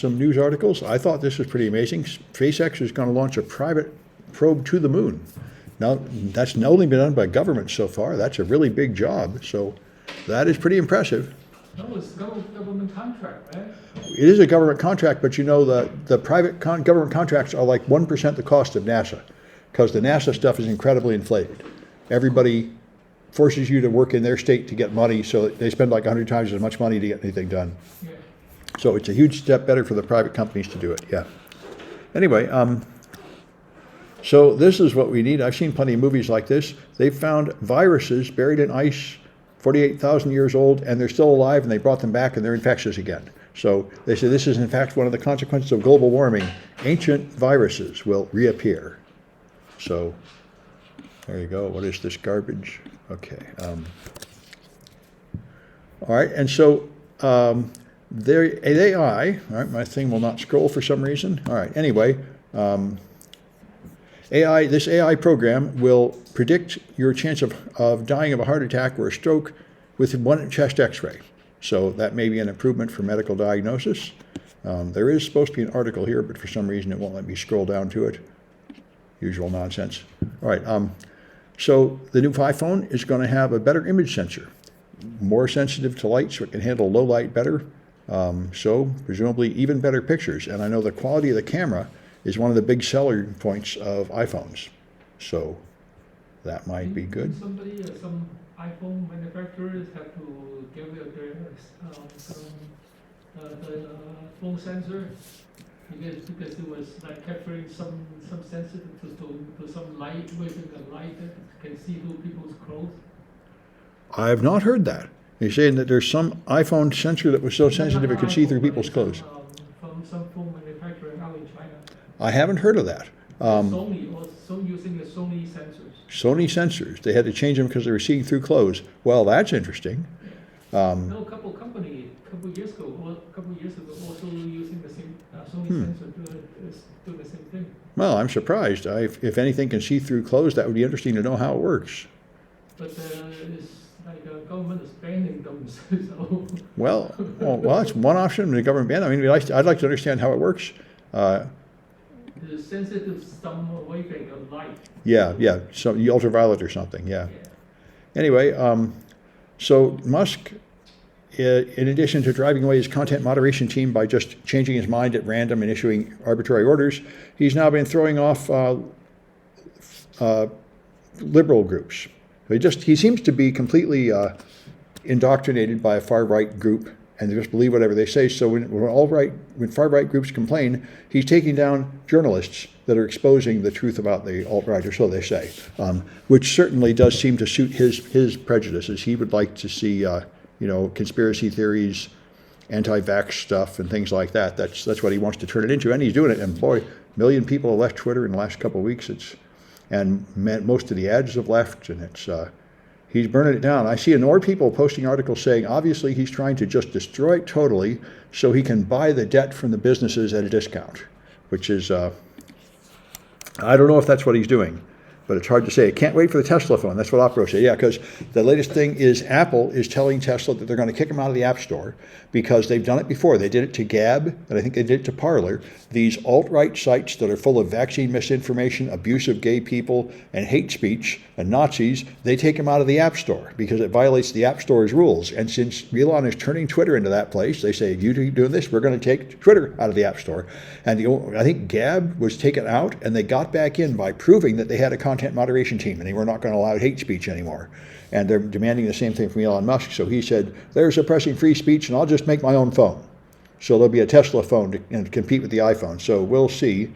some news articles. I thought this was pretty amazing. SpaceX is going to launch a private probe to the moon. Now, that's only been done by government so far. That's a really big job. So that is pretty impressive. That was government contract, right? It is a government contract, but you know the private government contracts are like 1% the cost of NASA, because the NASA stuff is incredibly inflated. Everybody forces you to work in their state to get money, so they spend like 100 times as much money to get anything done. Yeah. So it's a huge step better for the private companies to do it, yeah. Anyway, so this is what we need. I've seen plenty of movies like this. They've found viruses buried in ice, 48,000 years old, and they're still alive, and they brought them back, and they're infectious again. So they say this is, in fact, one of the consequences of global warming. Ancient viruses will reappear. So there you go. What is this garbage? Okay. All right, and so their AI, all right, my thing will not scroll for some reason. All right, anyway, this AI program will predict your chance of dying of a heart attack or a stroke with one chest x-ray. So that may be an improvement for medical diagnosis. There is supposed to be an article here, but for some reason it won't let me scroll down to it. Usual nonsense. All right, so the new iPhone is going to have a better image sensor, more sensitive to light, so it can handle low light better. So presumably even better pictures. And I know the quality of the camera is one of the big selling points of iPhones. So that might be good. Somebody, some iPhone manufacturers have to get rid of their the phone sensor because it was like capturing some sensitive to some light, waving the light that can see through people's clothes. I have not heard that. You're saying that there's some iPhone sensor that was so sensitive it could see through people's clothes. From some phone manufacturer out in China. I haven't heard of that. Sony also using the Sony sensors. Sony sensors. They had to change them because they were seeing through clothes. Well, that's interesting. No, a couple years ago, also using the same Sony sensor to do the same thing. Well, I'm surprised. If anything can see through clothes, that would be interesting to know how it works. But it's like the government is banning them, so. Well, that's one option. The government ban. I mean, I'd like to understand how it works. It's sensitive to some waving of light. Yeah, so ultraviolet or something. Yeah. Anyway, so Musk, in addition to driving away his content moderation team by just changing his mind at random and issuing arbitrary orders, he's now been throwing off liberal groups. He seems to be completely indoctrinated by a far-right group, and they just believe whatever they say. So when far-right groups complain, he's taking down journalists that are exposing the truth about the alt-right, or so they say, which certainly does seem to suit his prejudices. He would like to see, conspiracy theories, anti-vax stuff, and things like that. That's what he wants to turn it into, and he's doing it. And boy, a million people have left Twitter in the last couple of weeks. And most of the ads have left, and he's burning it down. I see more people posting articles saying, obviously, he's trying to just destroy it totally so he can buy the debt from the businesses at a discount, which is, I don't know if that's what he's doing, but it's hard to say. I can't wait for the Tesla phone. That's what Opera said. Yeah, because the latest thing is Apple is telling Tesla that they're going to kick them out of the App Store because they've done it before. They did it to Gab, and I think they did it to Parler. These alt-right sites that are full of vaccine misinformation, abuse of gay people, and hate speech, and Nazis, they take them out of the App Store because it violates the App Store's rules. And since Elon is turning Twitter into that place, they say, if you keep doing this, we're going to take Twitter out of the App Store. And I think Gab was taken out, and they got back in by proving that they had a content moderation team, and they were not going to allow hate speech anymore. And they're demanding the same thing from Elon Musk. So he said, they're suppressing free speech, and I'll just make my own phone. So there'll be a Tesla phone to compete with the iPhone. So we'll see.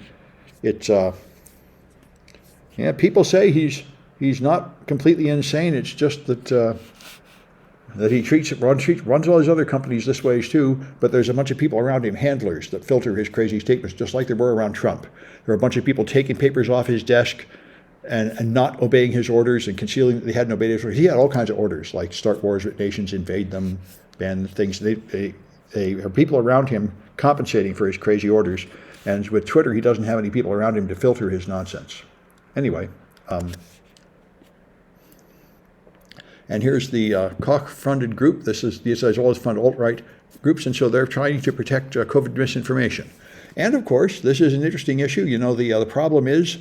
It's, people say he's not completely insane. It's just that he runs all his other companies this way too, but there's a bunch of people around him, handlers, that filter his crazy statements, just like there were around Trump. There were a bunch of people taking papers off his desk and not obeying his orders and concealing that they hadn't obeyed his orders. He had all kinds of orders, like start wars with nations, invade them, ban things. They have people around him compensating for his crazy orders. And with Twitter, he doesn't have any people around him to filter his nonsense. Anyway, and here's the Koch-funded group. These guys always fund alt-right groups, and so they're trying to protect COVID misinformation. And of course, this is an interesting issue. You know, the problem is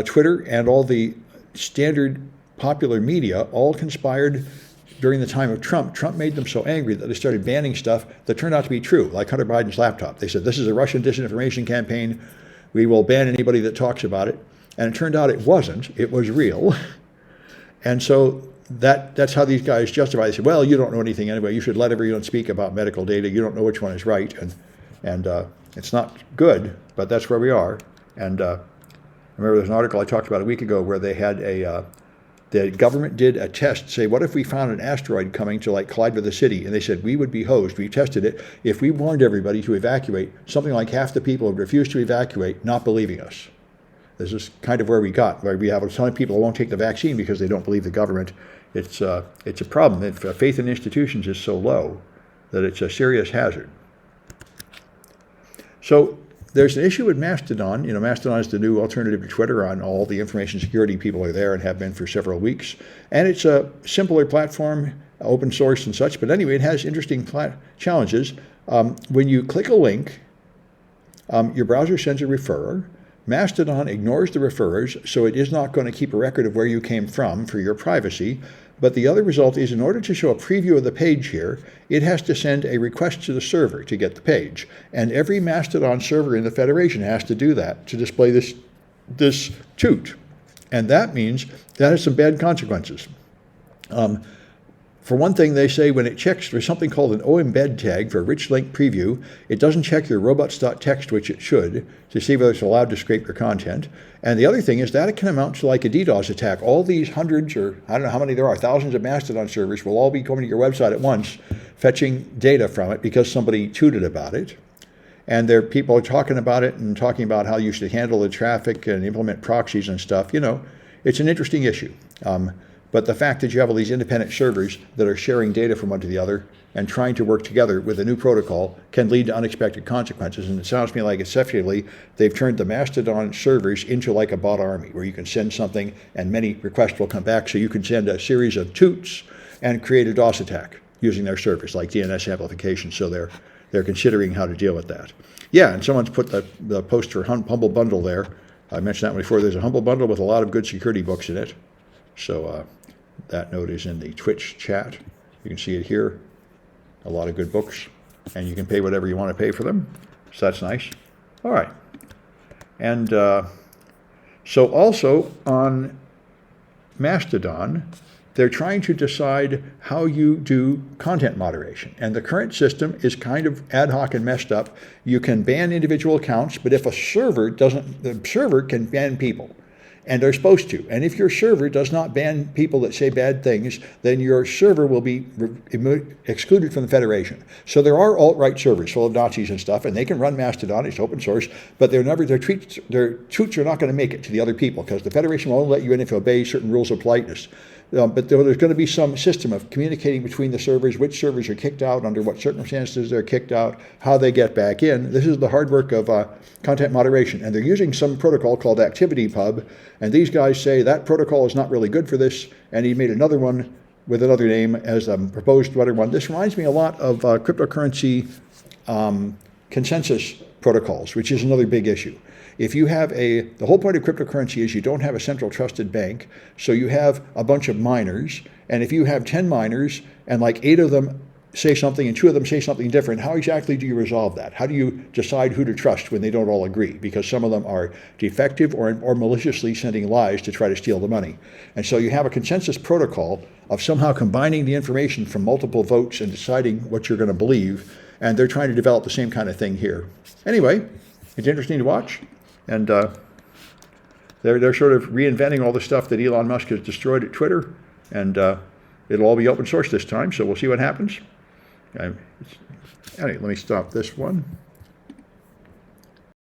Twitter and all the standard popular media all conspired during the time of Trump. Trump made them so angry that they started banning stuff that turned out to be true, like Hunter Biden's laptop. They said, this is a Russian disinformation campaign. We will ban anybody that talks about it. And it turned out it wasn't. It was real. And so that's how these guys justify it. They say, well, you don't know anything anyway. You should let everyone speak about medical data. You don't know which one is right. And it's not good, but that's where we are. And I remember there's an article I talked about a week ago where they had the government did a test, say, what if we found an asteroid coming to like collide with the city? And they said, we would be hosed. We tested it. If we warned everybody to evacuate, something like half the people would refuse to evacuate, not believing us. This is kind of where we got, where we have a ton of people who won't take the vaccine because they don't believe the government. It's a problem. If faith in institutions is so low that it's a serious hazard. So there's an issue with Mastodon. You know, Mastodon is the new alternative to Twitter on all the information security people are there and have been for several weeks. And it's a simpler platform, open source and such. But anyway, it has interesting challenges. When you click a link, your browser sends a referrer. Mastodon ignores the referrers, so it is not going to keep a record of where you came from for your privacy. But the other result is in order to show a preview of the page here, it has to send a request to the server to get the page. And every Mastodon server in the Federation has to do that to display this toot. And that means that has some bad consequences. For one thing, they say when it checks, there's something called an OEmbed tag for a rich link preview. It doesn't check your robots.txt, which it should, to see whether it's allowed to scrape your content. And the other thing is that it can amount to like a DDoS attack. All these hundreds, or I don't know how many there are, thousands of Mastodon servers will all be coming to your website at once, fetching data from it because somebody tooted about it. And there people are talking about it and talking about how you should handle the traffic and implement proxies and stuff. You know, it's an interesting issue. But the fact that you have all these independent servers that are sharing data from one to the other and trying to work together with a new protocol can lead to unexpected consequences. And it sounds to me like effectively they've turned the Mastodon servers into like a bot army where you can send something and many requests will come back. So you can send a series of toots and create a DOS attack using their servers like DNS amplification. So they're considering how to deal with that. Yeah, and someone's put the post for Humble Bundle there. I mentioned that one before. There's a Humble Bundle with a lot of good security books in it. So that note is in the Twitch chat. You can see it here. A lot of good books. And you can pay whatever you want to pay for them. So that's nice. All right. And so also on Mastodon, they're trying to decide how you do content moderation. And the current system is kind of ad hoc and messed up. You can ban individual accounts, but if a server doesn't, the server can ban people. And they're supposed to. And if your server does not ban people that say bad things, then your server will be excluded from the Federation. So there are alt-right servers full of Nazis and stuff, and they can run Mastodon, it's open source, but their tweets are not going to make it to the other people because the Federation will only let you in if you obey certain rules of politeness. But there's going to be some system of communicating between the servers, which servers are kicked out, under what circumstances they're kicked out, how they get back in. This is the hard work of content moderation. And they're using some protocol called ActivityPub. And these guys say that protocol is not really good for this. And he made another one with another name as a proposed better one. This reminds me a lot of cryptocurrency consensus protocols, which is another big issue. If you have the whole point of cryptocurrency is you don't have a central trusted bank, so you have a bunch of miners, and if you have 10 miners and like 8 of them say something and 2 of them say something different, how exactly do you resolve that? How do you decide who to trust when they don't all agree? Because some of them are defective or maliciously sending lies to try to steal the money. And so you have a consensus protocol of somehow combining the information from multiple votes and deciding what you're going to believe, and they're trying to develop the same kind of thing here. Anyway, it's interesting to watch. And they're sort of reinventing all the stuff that Elon Musk has destroyed at Twitter. And it'll all be open source this time, so we'll see what happens. Anyway, let me stop this one.